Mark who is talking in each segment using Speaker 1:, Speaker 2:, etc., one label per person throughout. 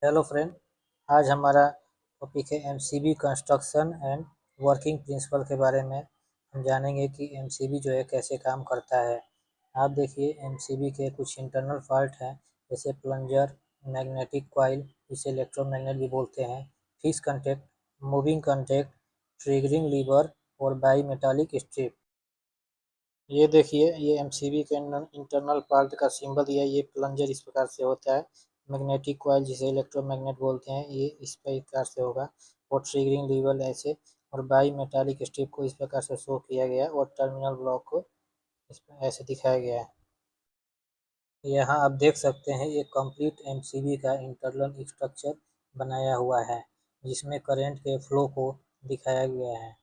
Speaker 1: Hello friend. आज हमारा topic है MCB construction and working principle के बारे में। हम जानेंगे कि एमसीबी जो है कैसे काम करता है। आप देखिए, एमसीबी के कुछ इंटरनल पार्ट हैं, जैसे प्लंजर, मैग्नेटिक कॉइल जिसे इलेक्ट्रोमैग्नेट भी बोलते हैं, fix contact, moving contact, triggering lever और बाई मेटालिक स्ट्रिप। ये देखिए, ये एमसीबी के इंटरनल पार्ट का सिंबल दिया है। ये प्लंजर इस प्रकार से होता है, मैग्नेटिक कॉइल जिसे इलेक्ट्रोमैग्नेट बोलते हैं ये इस प्रकार से होगा, और ट्रिगरिंग लीवर ऐसे, और बाई मेटालिक स्ट्रिप को इस प्रकार से शो किया गया है, और टर्मिनल ब्लॉक को ऐसे दिखाया गया है। यहाँ आप देख सकते हैं एक कंप्लीट एमसीबी का इंटरनल स्ट्रक्चर बनाया हुआ है, जिसमें करंट के फ्लो को दिखाया गया है।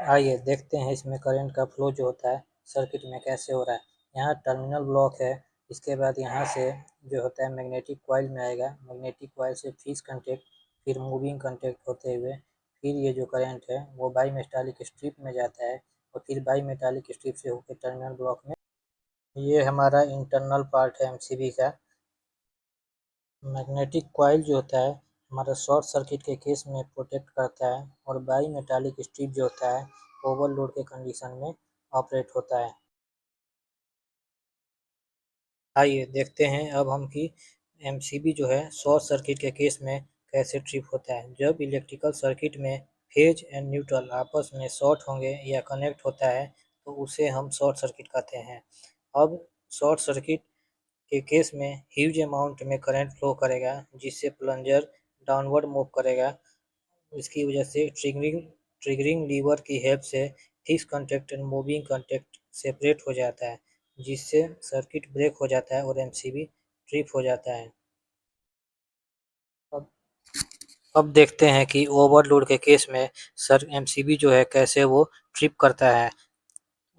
Speaker 1: आइए देखते हैं इसमें करंट का फ्लो जो होता है सर्किट में कैसे हो रहा है। यहाँ टर्मिनल ब्लॉक है, इसके बाद यहाँ से जो होता है मैग्नेटिक कॉइल में आएगा, मैग्नेटिक कॉइल से फिक्स कंटेक्ट, फिर मूविंग कंटेक्ट होते हुए फिर ये जो करंट है वो बाई मेटालिक स्ट्रिप में जाता है, और फिर बाई मेटालिक स्ट्रिप से होकर टर्मिनल ब्लॉक में। ये हमारा इंटरनल पार्ट है एमसीबी का। मैग्नेटिक कॉइल जो होता है हमारा शॉर्ट सर्किट के केस में प्रोटेक्ट करता है, और बाई मेटालिक स्ट्रिप जो होता है ओवरलोड के कंडीशन में ऑपरेट होता है। आइए देखते हैं अब हम कि एमसीबी जो है शॉर्ट सर्किट के केस में कैसे ट्रिप होता है। जब इलेक्ट्रिकल सर्किट में फेज एंड न्यूट्रल आपस में शॉर्ट होंगे या कनेक्ट होता है तो उसे हम शॉर्ट सर्किट कहते हैं। अब शॉर्ट सर्किट के केस में ह्यूज अमाउंट में करंट फ्लो करेगा, जिससे प्लंजर डाउनवर्ड मूव करेगा। इसकी वजह से ट्रिगरिंग लीवर की हेल्प से fix contact and moving contact separate हो जाता है, जिससे सर्किट ब्रेक हो जाता है और एमसीबी ट्रिप हो जाता है। अब अब देखते हैं कि ओवरलोड के केस में सर एमसीबी जो है कैसे वो ट्रिप करता है।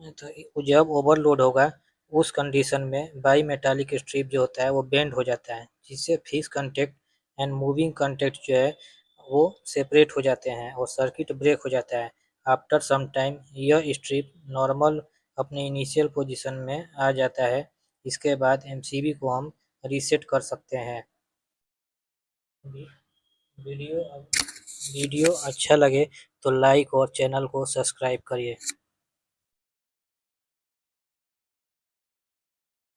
Speaker 1: तो जब ओवरलोड होगा उस कंडीशन में बाई मेटालिक स्ट्रिप जो होता है वो बेंड हो जाता है, जिससे fix contact and moving contact जो है वो सेपरेट हो जाते हैं और सर्किट ब्रेक हो जाता है। आफ्टर सम टाइम यह स्ट्रिप नॉर्मल अपने इनिशियल पोजीशन में आ जाता है। इसके बाद एमसीबी को हम रीसेट कर सकते हैं। वीडियो वीडियो अच्छा लगे तो लाइक और चैनल को सब्सक्राइब करिए।